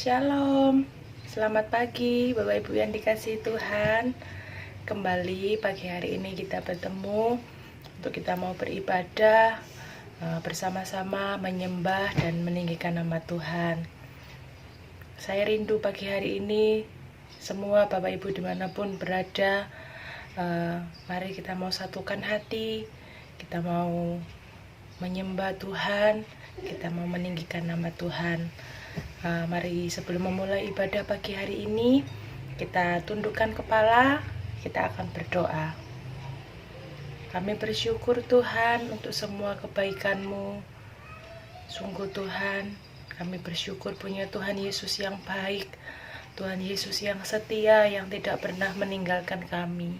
Shalom, selamat pagi Bapak Ibu yang dikasihi Tuhan. Kembali pagi hari ini kita bertemu untuk kita mau beribadah bersama-sama, menyembah dan meninggikan nama Tuhan. Saya rindu pagi hari ini semua Bapak Ibu dimanapun berada, mari kita mau satukan hati, kita mau menyembah Tuhan, kita mau meninggikan nama Tuhan. Mari sebelum memulai ibadah pagi hari ini, kita tundukkan kepala, kita akan berdoa. Kami bersyukur Tuhan untuk semua kebaikan-Mu. Sungguh Tuhan, kami bersyukur punya Tuhan Yesus yang baik, Tuhan Yesus yang setia, yang tidak pernah meninggalkan kami.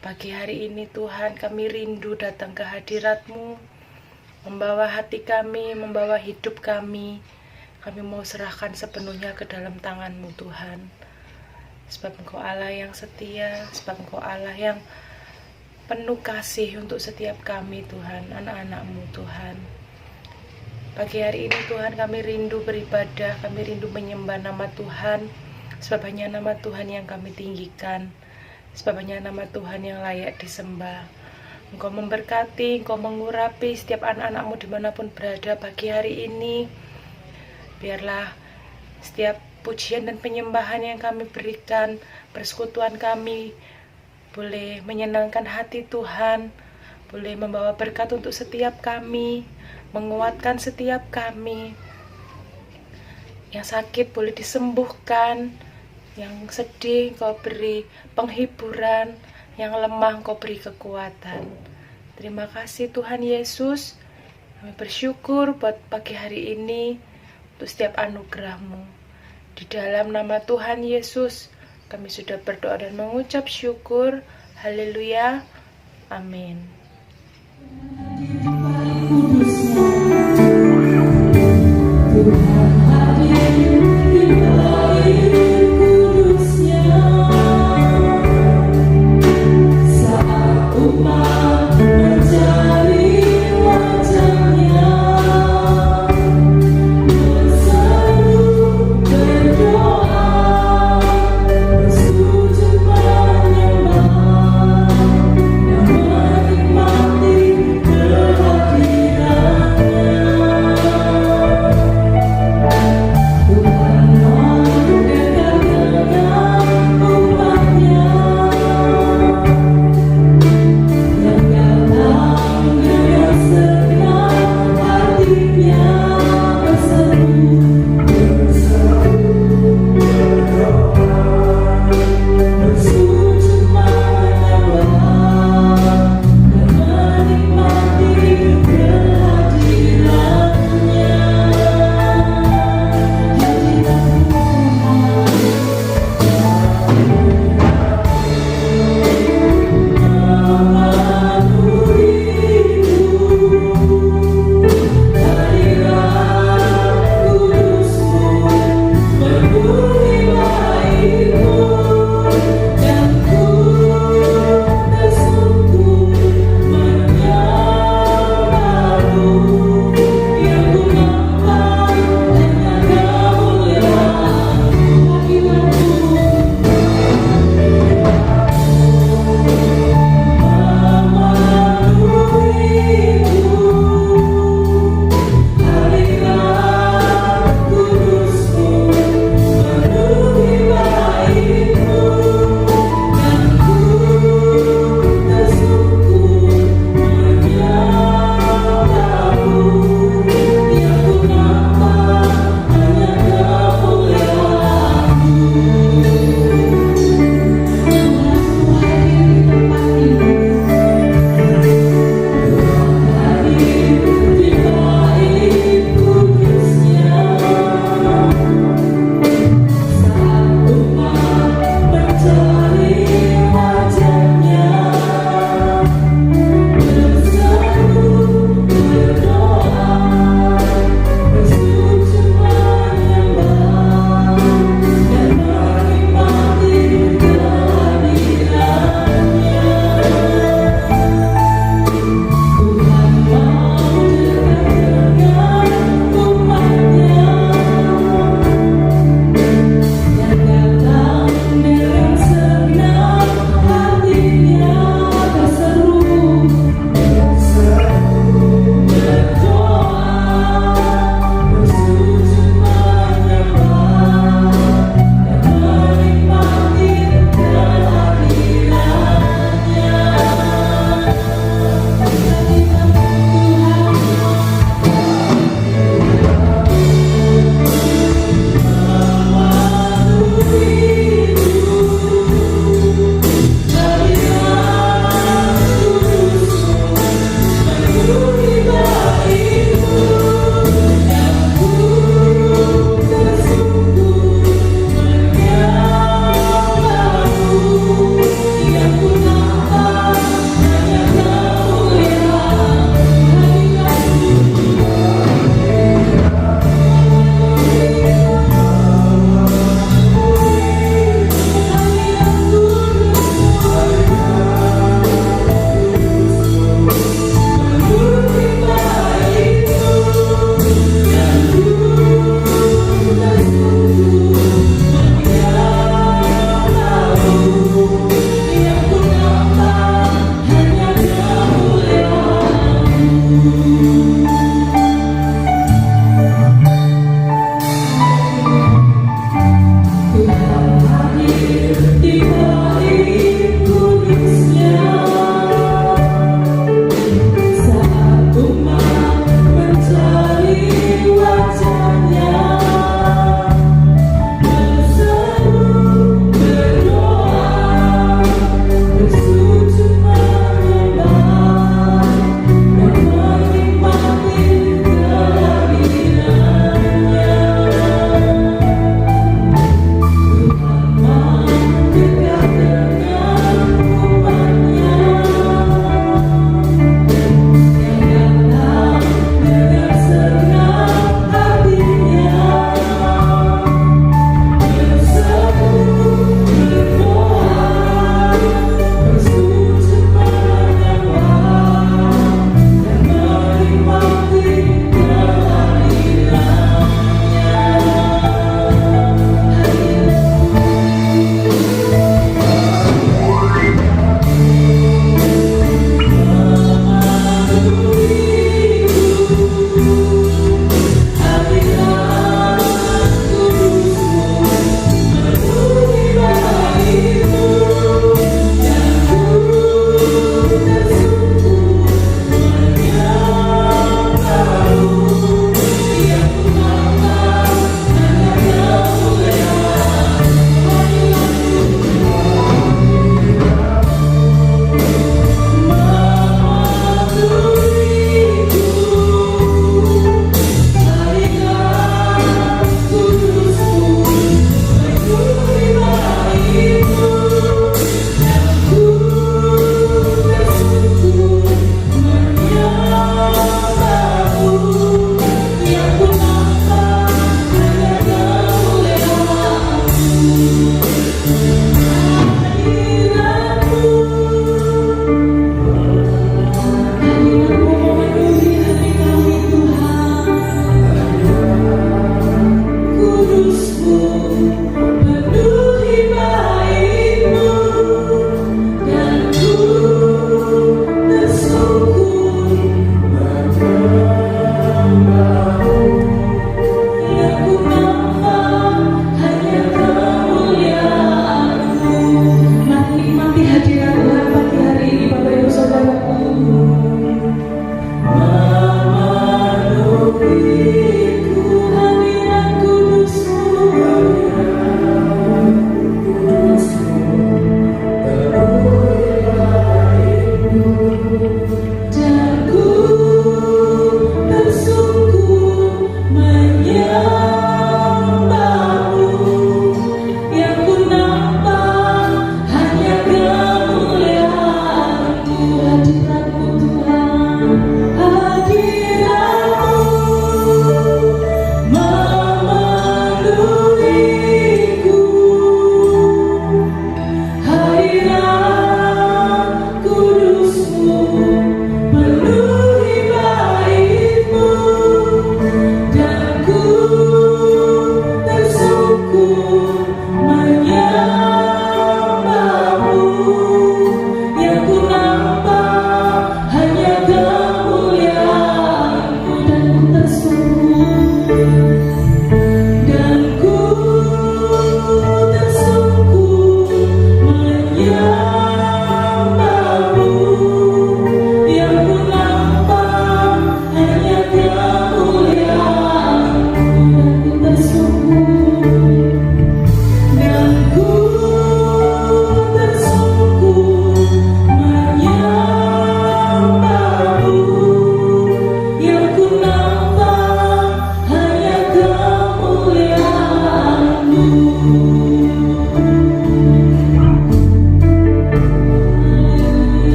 Pagi hari ini Tuhan, kami rindu datang ke hadirat-Mu, membawa hati kami, membawa hidup kami. Kami mau serahkan sepenuhnya ke dalam tangan-Mu Tuhan. Sebab Engkau Allah yang setia, sebab Engkau Allah yang penuh kasih untuk setiap kami Tuhan, anak-anak-Mu Tuhan. Pagi hari ini Tuhan kami rindu beribadah, kami rindu menyembah nama Tuhan. Sebab hanya nama Tuhan yang kami tinggikan, sebab hanya nama Tuhan yang layak disembah. Engkau memberkati, Engkau mengurapi setiap anak-anak-Mu dimanapun berada pagi hari ini. Biarlah setiap pujian dan penyembahan yang kami berikan, persekutuan kami boleh menyenangkan hati Tuhan, boleh membawa berkat untuk setiap kami, menguatkan setiap kami. Yang sakit boleh disembuhkan, yang sedih Engkau beri penghiburan, yang lemah Engkau beri kekuatan. Terima kasih Tuhan Yesus. Kami bersyukur buat pagi hari ini, untuk setiap anugerah-Mu. Di dalam nama Tuhan Yesus, kami sudah berdoa dan mengucap syukur. Haleluya. Amin.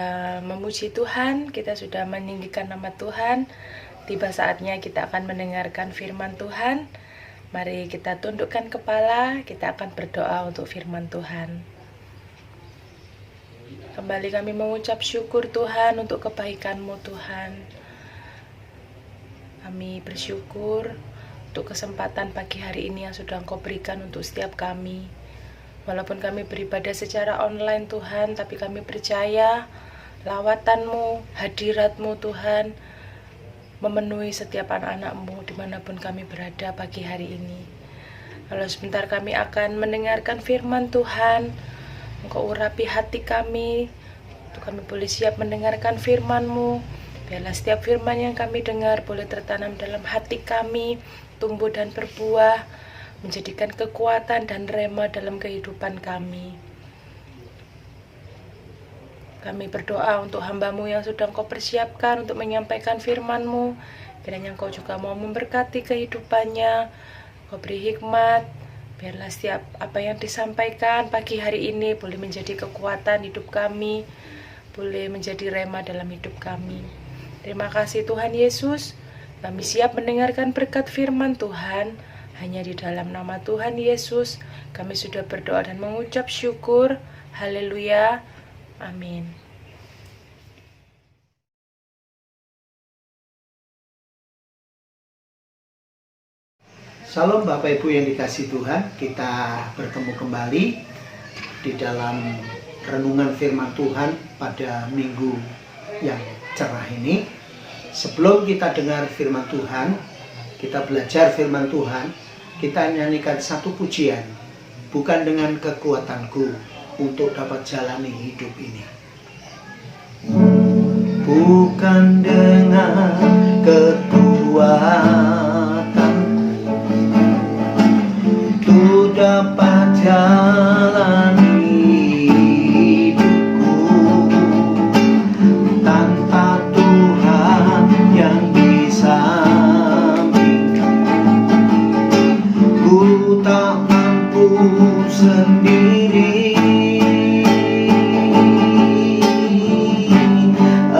sudah memuji Tuhan, kita sudah meninggikan nama Tuhan. Tiba saatnya kita akan mendengarkan firman Tuhan. Mari kita tundukkan kepala, kita akan berdoa untuk firman Tuhan. Kembali kami mengucap syukur Tuhan untuk kebaikan-Mu Tuhan. Kami bersyukur untuk kesempatan pagi hari ini yang sudah Engkau berikan untuk setiap kami. Walaupun kami beribadah secara online Tuhan, tapi kami percaya lawatan-Mu, hadirat-Mu Tuhan, memenuhi setiap anak-anak-Mu dimanapun kami berada pagi hari ini. Lalu sebentar kami akan mendengarkan firman Tuhan. Engkau urapi hati kami, untuk kami boleh siap mendengarkan firman-Mu. Biarlah setiap firman yang kami dengar boleh tertanam dalam hati kami, tumbuh dan berbuah, menjadikan kekuatan dan rema dalam kehidupan kami. Kami berdoa untuk hamba-Mu yang sudah Engkau persiapkan untuk menyampaikan firman-Mu. Kiranya Engkau juga mau memberkati kehidupannya, Engkau beri hikmat. Biarlah setiap apa yang disampaikan pagi hari ini boleh menjadi kekuatan hidup kami, boleh menjadi rema dalam hidup kami. Terima kasih Tuhan Yesus. Kami siap mendengarkan berkat firman Tuhan. Hanya di dalam nama Tuhan Yesus kami sudah berdoa dan mengucap syukur. Haleluya. Amin. Salam Bapak Ibu yang dikasihi Tuhan, kita bertemu kembali di dalam renungan firman Tuhan pada minggu yang cerah ini. Sebelum kita dengar firman Tuhan, kita belajar firman Tuhan, kita nyanyikan satu pujian. Bukan dengan kekuatanku untuk dapat jalani hidup ini. Bukan dengan kekuatanku untuk dapat jalani hidupku, tanpa Tuhan yang bisa tak mampu sendiri.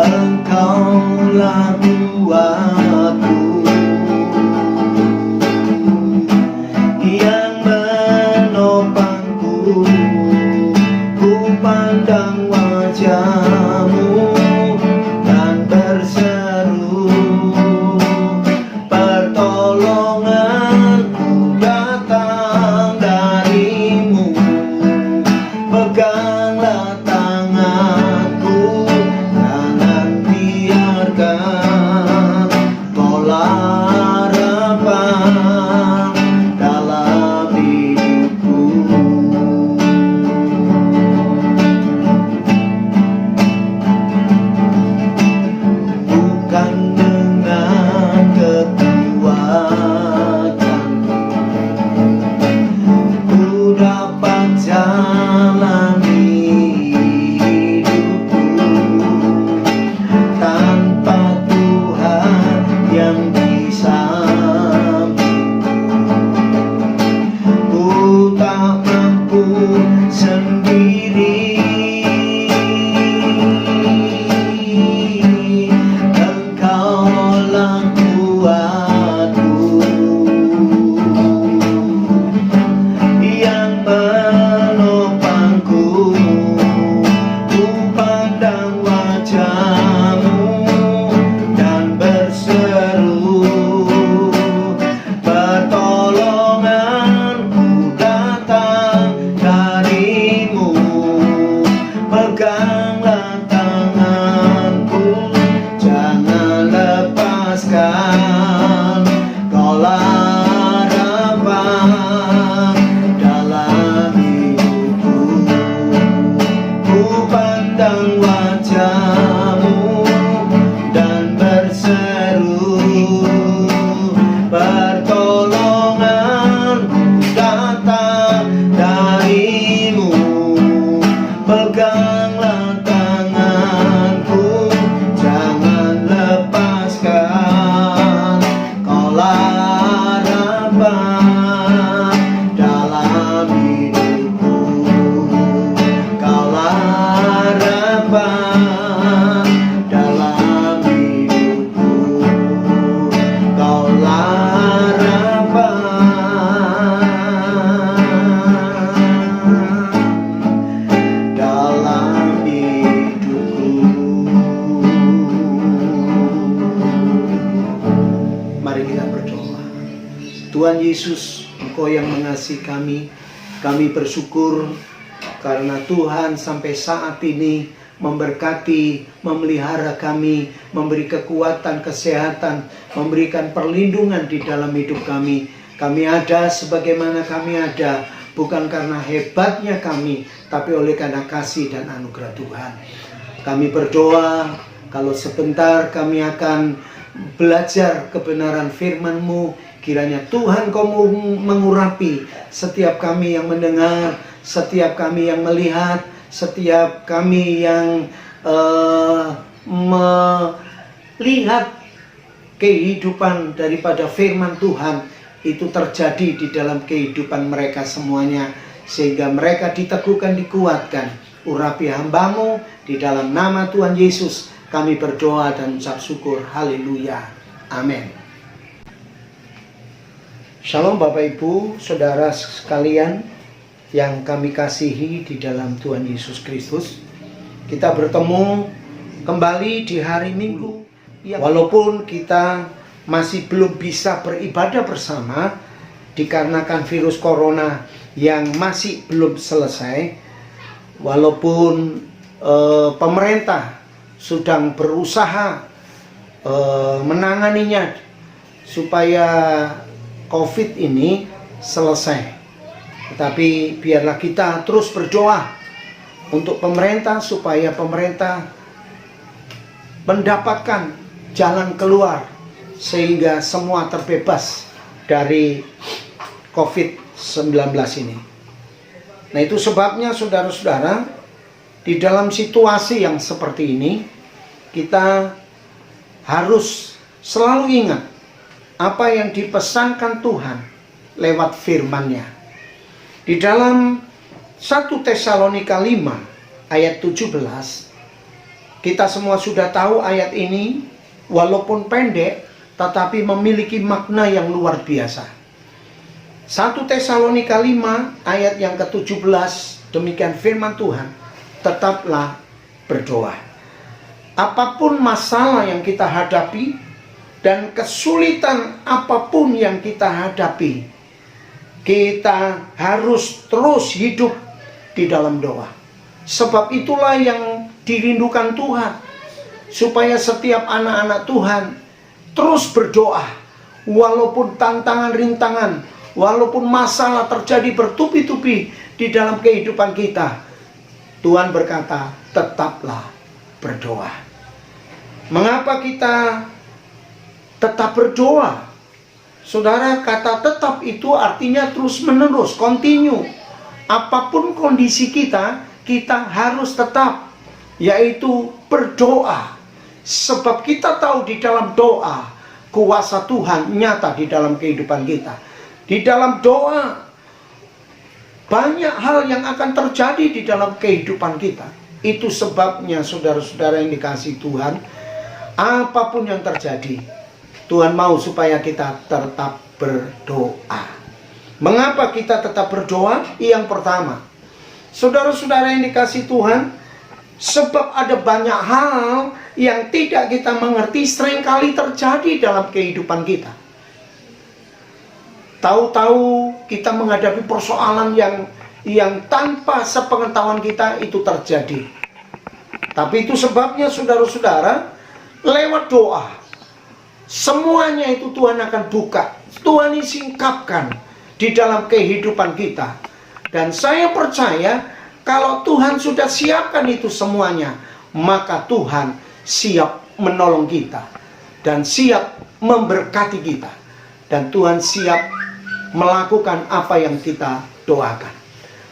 Engkaulah kuatku yang menopangku. Ku pandang wajah-Mu dan berseru, pertolonganku datang dari-Mu. Peganglah tanganku, jangan biarkan Kau harapan dalam hidupku. Bukan dengan kekuatanku ku dapat jalani hidupku, tanpa Tuhan yang bisa. Ku tak mampu sendiri. Engkaulah kuatku yang menopangku. Ku pandang wajah-Mu dan berseru, pertolonganku datang dari-Mu. Peganglah tanganku, jangan lepaskan. Kaulah harapan dalam hidupku. Ku pandang wajah-Mu dan berseru, pertolonganku datang dari-Mu. Peganglah tanganku, jangan lepaskan. Kaulah harapan dalam hidupku. Kaulah harapan dalam hidupku. Kaulah harapan dalam hidupku. Mari kita berdoa. Tuhan Yesus, Engkau yang mengasihi kami bersyukur karena Tuhan sampai saat ini memberkati, memelihara kami, memberi kekuatan, kesehatan, memberikan perlindungan di dalam hidup kami. Kami ada sebagaimana kami ada, bukan karena hebatnya kami, tapi oleh karena kasih dan anugerah Tuhan. Kami berdoa, kalau sebentar kami akan belajar kebenaran firman-Mu, kiranya Tuhan Kau mengurapi setiap kami yang mendengar, setiap kami yang melihat, setiap kami yang melihat kehidupan daripada firman Tuhan itu terjadi di dalam kehidupan mereka semuanya, sehingga mereka diteguhkan, dikuatkan. Urapi hamba-Mu di dalam nama Tuhan Yesus kami berdoa dan ucap syukur. Haleluya. Amin. Shalom Bapak Ibu, Saudara sekalian yang kami kasihi di dalam Tuhan Yesus Kristus. Kita bertemu kembali di hari Minggu. Walaupun kita masih belum bisa beribadah bersama dikarenakan virus corona yang masih belum selesai, walaupun pemerintah sedang berusaha menanganinya supaya COVID ini selesai. Tetapi biarlah kita terus berdoa untuk pemerintah supaya pemerintah mendapatkan jalan keluar sehingga semua terbebas dari COVID-19 ini. Nah, itu sebabnya saudara-saudara, di dalam situasi yang seperti ini kita harus selalu ingat apa yang dipesankan Tuhan lewat firman-Nya. Di dalam 1 Tesalonika 5 ayat 17, kita semua sudah tahu ayat ini walaupun pendek tetapi memiliki makna yang luar biasa. 1 Tesalonika 5 ayat yang ke-17, demikian firman Tuhan, tetaplah berdoa. Apapun masalah yang kita hadapi dan kesulitan apapun yang kita hadapi, kita harus terus hidup di dalam doa. Sebab itulah yang dirindukan Tuhan, supaya setiap anak-anak Tuhan terus berdoa. Walaupun tantangan, rintangan, walaupun masalah terjadi bertubi-tubi di dalam kehidupan kita, Tuhan berkata, tetaplah berdoa. Mengapa kita tetap berdoa? Saudara, kata tetap itu artinya terus menerus, continue. Apapun kondisi kita, kita harus tetap, yaitu berdoa. Sebab kita tahu di dalam doa, kuasa Tuhan nyata di dalam kehidupan kita. Di dalam doa, banyak hal yang akan terjadi di dalam kehidupan kita. Itu sebabnya saudara-saudara yang dikasihi Tuhan, apapun yang terjadi, Tuhan mau supaya kita tetap berdoa. Mengapa kita tetap berdoa? Yang pertama, saudara-saudara yang dikasihi Tuhan, sebab ada banyak hal yang tidak kita mengerti seringkali terjadi dalam kehidupan kita. Tahu-tahu kita menghadapi persoalan yang tanpa sepengetahuan kita itu terjadi. Tapi itu sebabnya saudara-saudara, lewat doa, semuanya itu Tuhan akan buka, Tuhan singkapkan di dalam kehidupan kita. Dan saya percaya kalau Tuhan sudah siapkan itu semuanya, maka Tuhan siap menolong kita dan siap memberkati kita, dan Tuhan siap melakukan apa yang kita doakan.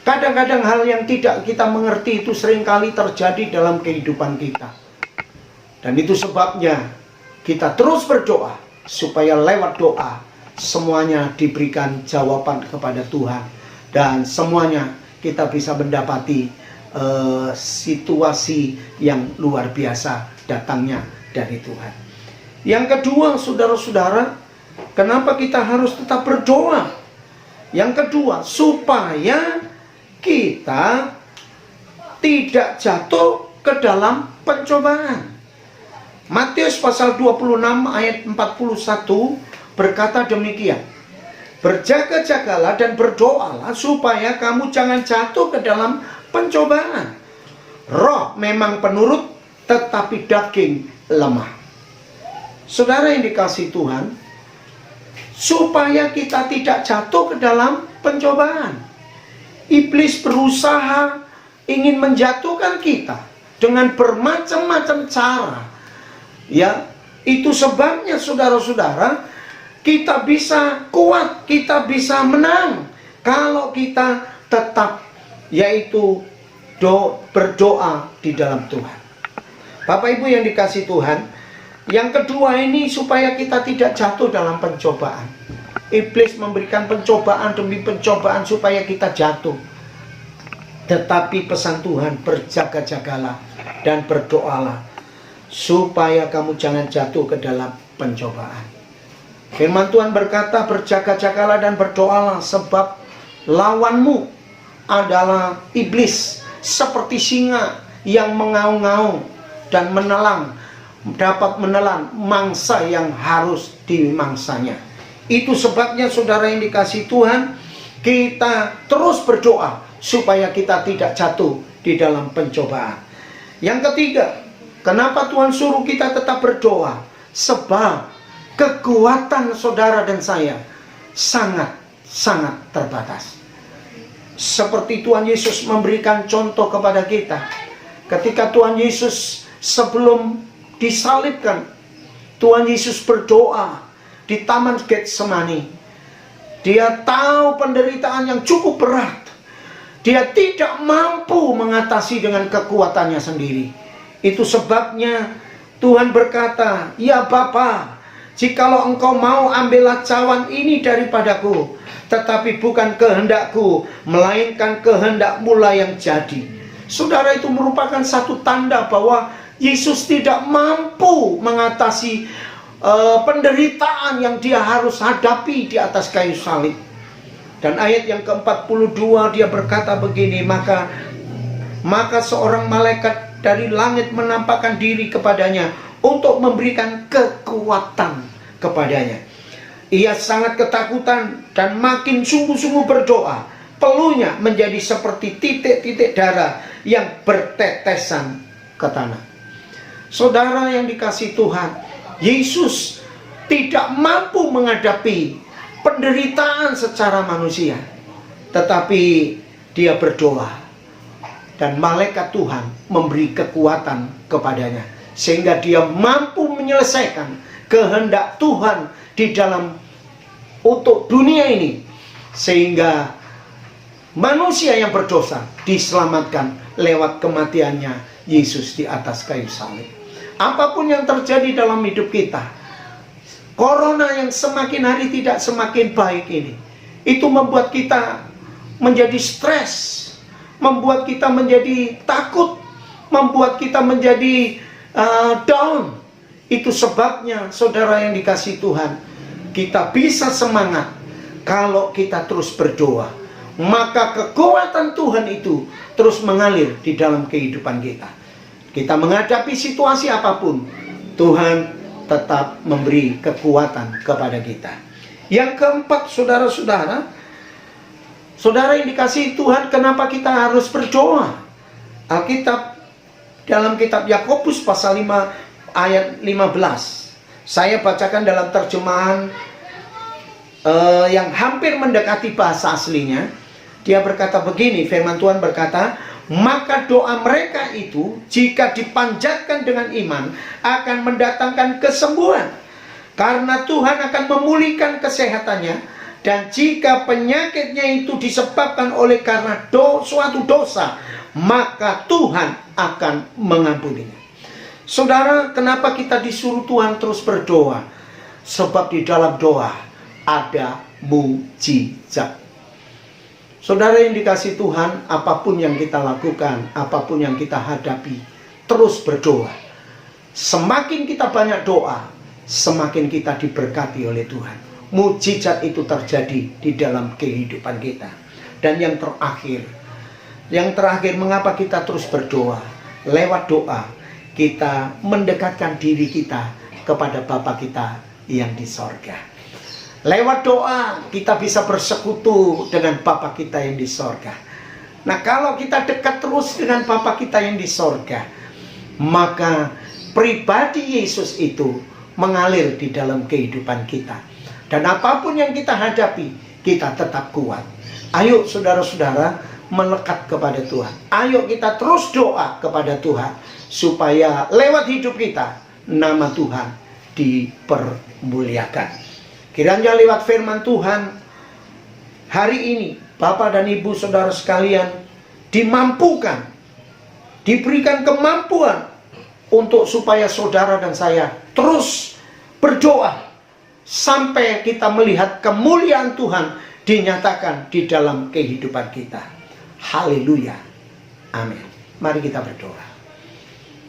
Kadang-kadang hal yang tidak kita mengerti itu seringkali terjadi dalam kehidupan kita. Dan itu sebabnya kita terus berdoa, supaya lewat doa semuanya diberikan jawaban kepada Tuhan. Dan semuanya kita bisa mendapati situasi yang luar biasa datangnya dari Tuhan. Yang kedua, saudara-saudara, kenapa kita harus tetap berdoa? Yang kedua, supaya kita tidak jatuh ke dalam pencobaan. Matius pasal 26 ayat 41 berkata demikian. Berjaga-jagalah dan berdoalah supaya kamu jangan jatuh ke dalam pencobaan. Roh memang penurut, tetapi daging lemah. Saudara yang dikasihi Tuhan, supaya kita tidak jatuh ke dalam pencobaan. Iblis berusaha ingin menjatuhkan kita dengan bermacam-macam cara. Ya, itu sebabnya saudara-saudara, kita bisa kuat, kita bisa menang kalau kita tetap yaitu berdoa di dalam Tuhan. Bapak Ibu yang dikasihi Tuhan, yang kedua ini supaya kita tidak jatuh dalam pencobaan. Iblis memberikan pencobaan demi pencobaan supaya kita jatuh. Tetapi pesan Tuhan, berjaga-jagalah dan berdoalah supaya kamu jangan jatuh ke dalam pencobaan. Firman Tuhan berkata, berjaga-jagalah dan berdoalah sebab lawanmu adalah iblis, seperti singa yang mengaum-ngaum dan dapat menelan mangsa yang harus dimangsanya. Itu sebabnya saudara yang dikasihi Tuhan, kita terus berdoa supaya kita tidak jatuh di dalam pencobaan. Yang ketiga, kenapa Tuhan suruh kita tetap berdoa? Sebab kekuatan saudara dan saya sangat terbatas. Seperti Tuhan Yesus memberikan contoh kepada kita. Ketika Tuhan Yesus sebelum disalibkan, Tuhan Yesus berdoa di Taman Getsemani. Dia tahu penderitaan yang cukup berat. Dia tidak mampu mengatasi dengan kekuatannya sendiri. Itu sebabnya Tuhan berkata, ya Bapa, jikalau engkau mau, ambillah cawan ini daripadaku, tetapi bukan kehendakku, melainkan kehendak-Mu lah yang jadi. Saudara, itu merupakan satu tanda bahwa Yesus tidak mampu mengatasi penderitaan yang dia harus hadapi di atas kayu salib. Dan ayat yang ke-42 dia berkata begini, maka seorang malaikat dari langit menampakkan diri kepadanya untuk memberikan kekuatan kepadanya. Ia sangat ketakutan dan makin sungguh-sungguh berdoa. Peluhnya menjadi seperti titik-titik darah yang bertetesan ke tanah. Saudara yang dikasihi Tuhan, Yesus tidak mampu menghadapi penderitaan secara manusia, tetapi dia berdoa dan malaikat Tuhan memberi kekuatan kepadanya sehingga dia mampu menyelesaikan kehendak Tuhan di dalam untuk dunia ini, sehingga manusia yang berdosa diselamatkan lewat kematiannya Yesus di atas kayu salib. Apapun yang terjadi dalam hidup kita, corona yang semakin hari tidak semakin baik ini, itu membuat kita menjadi stres, membuat kita menjadi takut, membuat kita menjadi down. Itu sebabnya saudara yang dikasihi Tuhan, kita bisa semangat kalau kita terus berdoa. Maka kekuatan Tuhan itu terus mengalir di dalam kehidupan kita. Kita menghadapi situasi apapun, Tuhan tetap memberi kekuatan kepada kita. Yang keempat, saudara-saudara, saudara yang dikasihi Tuhan, kenapa kita harus berdoa? Alkitab dalam kitab Yakobus pasal 5 ayat 15. Saya bacakan dalam terjemahan yang hampir mendekati bahasa aslinya. Dia berkata begini, firman Tuhan berkata, maka doa mereka itu jika dipanjatkan dengan iman akan mendatangkan kesembuhan, karena Tuhan akan memulihkan kesehatannya. Dan jika penyakitnya itu disebabkan oleh karena suatu dosa, maka Tuhan akan mengampuninya. Saudara, kenapa kita disuruh Tuhan terus berdoa? Sebab di dalam doa ada mujizat. Saudara yang dikasihi Tuhan, apapun yang kita lakukan, apapun yang kita hadapi, terus berdoa. Semakin kita banyak doa, semakin kita diberkati oleh Tuhan. Mujizat itu terjadi di dalam kehidupan kita. Dan yang terakhir, mengapa kita terus berdoa? Lewat doa, kita mendekatkan diri kita kepada Bapa kita yang di sorga. Lewat doa, kita bisa bersekutu dengan Bapa kita yang di sorga. Nah, kalau kita dekat terus dengan Bapa kita yang di sorga, maka pribadi Yesus itu mengalir di dalam kehidupan kita. Dan apapun yang kita hadapi, kita tetap kuat. Ayo saudara-saudara, melekat kepada Tuhan. Ayo kita terus doa kepada Tuhan, supaya lewat hidup kita, nama Tuhan dipermuliakan. Kiranya lewat firman Tuhan hari ini, Bapak dan Ibu saudara sekalian dimampukan, diberikan kemampuan untuk supaya saudara dan saya terus berdoa sampai kita melihat kemuliaan Tuhan dinyatakan di dalam kehidupan kita. Haleluya. Amin. Mari kita berdoa.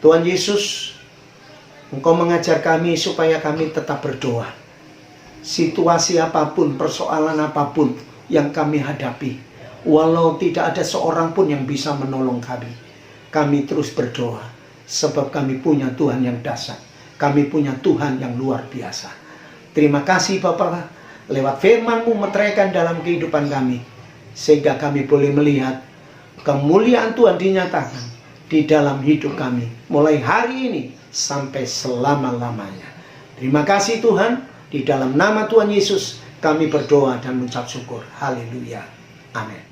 Tuhan Yesus, Engkau mengajar kami supaya kami tetap berdoa. Situasi apapun, persoalan apapun yang kami hadapi, walau tidak ada seorang pun yang bisa menolong kami terus berdoa. Sebab kami punya Tuhan yang dahsyat. Kami punya Tuhan yang luar biasa. Terima kasih Bapa, lewat firman-Mu meteraikan dalam kehidupan kami, sehingga kami boleh melihat kemuliaan Tuhan dinyatakan di dalam hidup kami, mulai hari ini sampai selama-lamanya. Terima kasih Tuhan. Di dalam nama Tuhan Yesus kami berdoa dan mengucap syukur. Haleluya. Amin.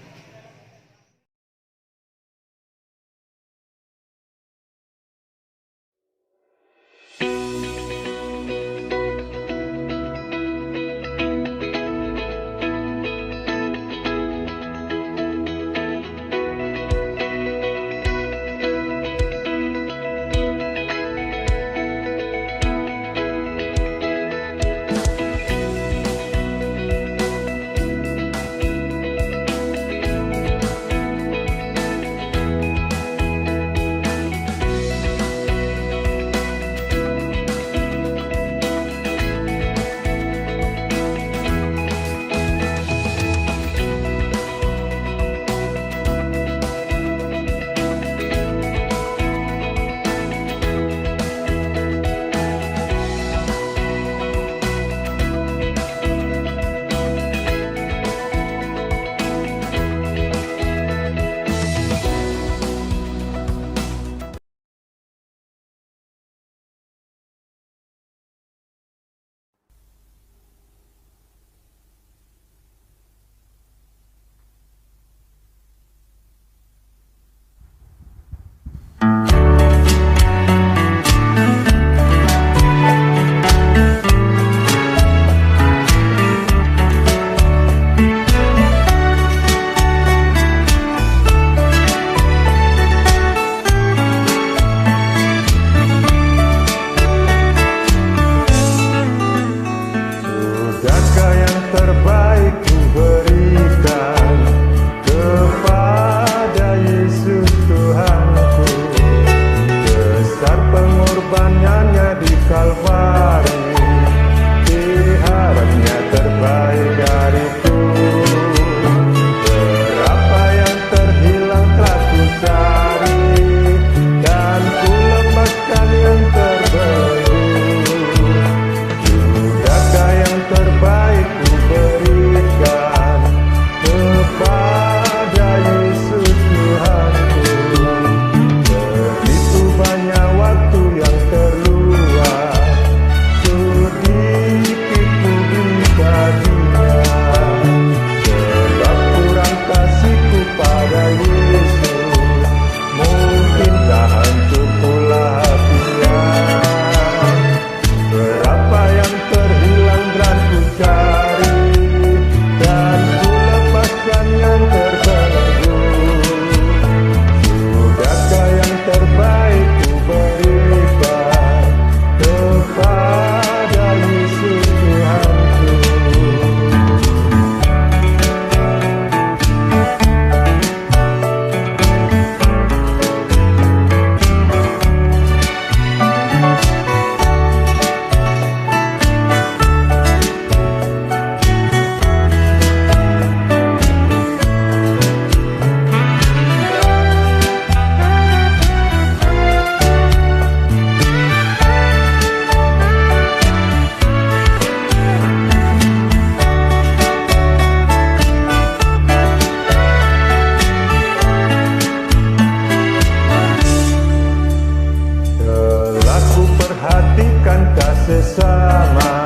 bersama,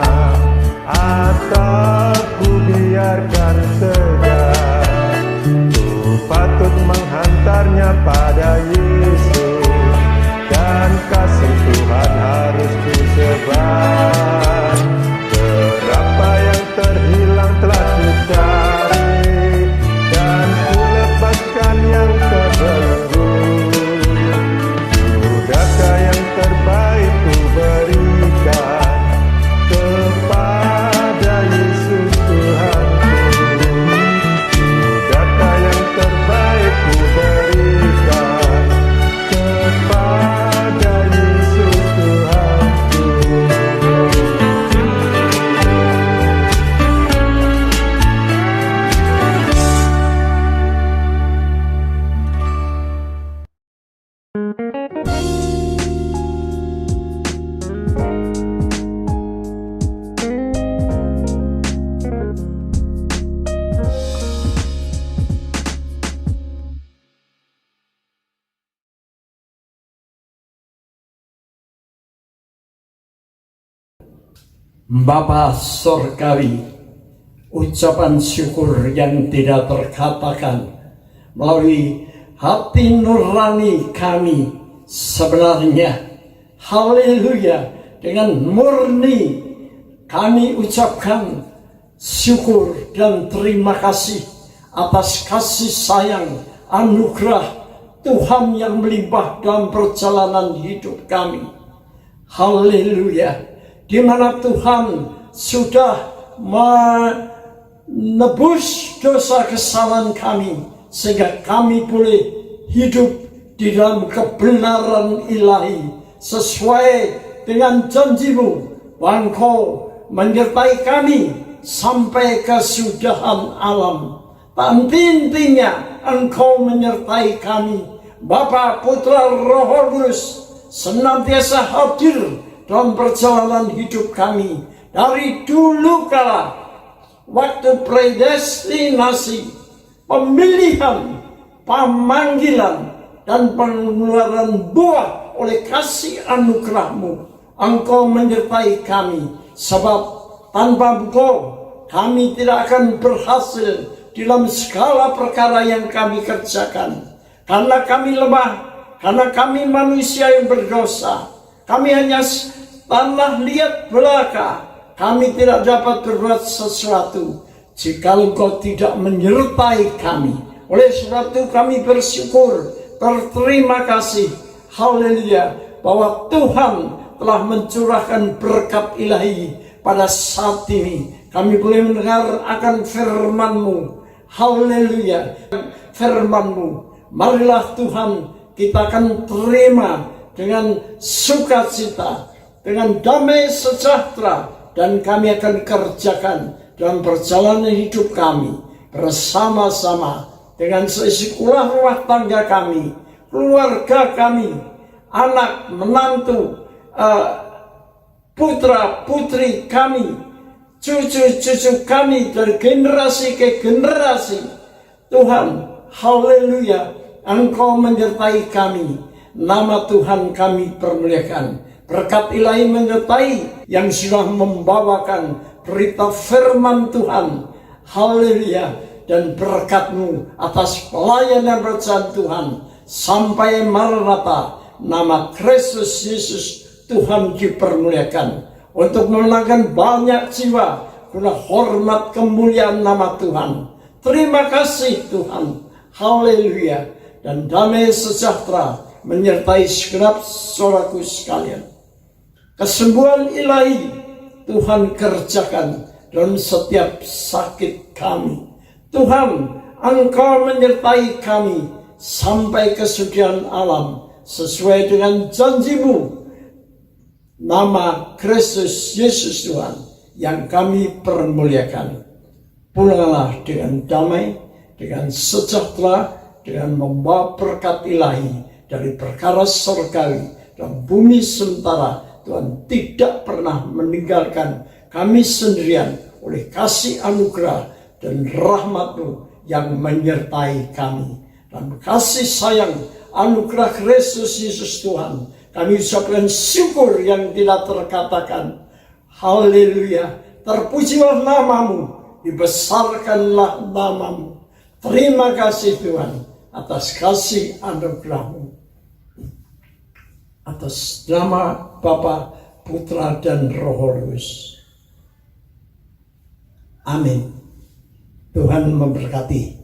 atau ku biarkan saja. Ku patut menghantarnya pada Yesus, dan kasih Tuhan harus ku sebar. Berapa yang terhilang telah ku cari, dan ku lepaskan yang terbelenggu. Sudahkah yang terbaik ku berikan kepada Yesus Tuhanku? Sudahkah yang terbaik ku berikan kepada Yesus Tuhanku? Bapa Surgawi, ucapan syukur yang tidak terkatakan melalui hati nurani kami sebenarnya. Haleluya, dengan murni kami ucapkan syukur dan terima kasih atas kasih sayang anugerah Tuhan yang melimpah dalam perjalanan hidup kami. Haleluya, di mana Tuhan sudah menebus dosa kesalahan kami, sehingga kami boleh hidup di dalam kebenaran ilahi sesuai dengan janji-Mu bahwa Engkau menyertai kami sampai kesudahan alam. Tak henti-hentinya Engkau menyertai kami. Bapa, Putra, Roh Kudus senantiasa hadir dalam perjalanan hidup kami dari dulu kala, waktu predestinasi, pemilihan, pemanggilan, dan pengeluaran buah oleh kasih anugerah-Mu. Engkau menyertai kami, sebab tanpa Engkau kami tidak akan berhasil dalam segala perkara yang kami kerjakan. Karena kami lemah, karena kami manusia yang berdosa, kami hanya tanah liat belaka. Kami tidak dapat berbuat sesuatu jika Engkau tidak menyertai kami. Oleh sebab itu kami bersyukur, berterima kasih, haleluya, bahwa Tuhan telah mencurahkan berkat ilahi pada saat ini. Kami boleh mendengar akan firman-Mu, haleluya, firman-Mu. Marilah Tuhan, kita akan terima dengan sukacita, dengan damai sejahtera, dan kami akan kerjakan dalam perjalanan hidup kami bersama-sama dengan seisi rumah tangga kami, keluarga kami, anak, menantu, putra, putri kami, cucu-cucu kami dari generasi ke generasi. Tuhan, haleluya, Engkau menyertai kami. Nama Tuhan kami permuliakan. Berkat ilahi menyertai yang sudah membawakan berita firman Tuhan. Haleluya. Dan berkat-Mu atas pelayanan berjalan Tuhan sampai Maranatha. Nama Kristus Yesus Tuhan dipermuliakan. Untuk memenangkan banyak jiwa guna hormat kemuliaan nama Tuhan. Terima kasih Tuhan. Haleluya. Dan damai sejahtera menyertai segenap saudaraku sekalian. Kesembuhan ilahi Tuhan kerjakan dalam setiap sakit kami. Tuhan, Engkau menyertai kami sampai kesudahan alam sesuai dengan janji-Mu. Nama Kristus Yesus Tuhan yang kami permuliakan. Pulanglah dengan damai, dengan sejahtera, dengan membawa berkat ilahi dari perkara surgawi dan bumi sementara. Tuhan tidak pernah meninggalkan kami sendirian oleh kasih anugerah dan rahmat-Mu yang menyertai kami. Dan kasih sayang anugerah Kristus Yesus Tuhan, kami ucapkan syukur yang tidak terkatakan. Haleluya. Terpujilah namamu, dibesarkanlah namamu. Terima kasih Tuhan atas kasih anugerahmu. Atas nama Bapa, Putra, dan Roh Kudus. Amin. Tuhan memberkati.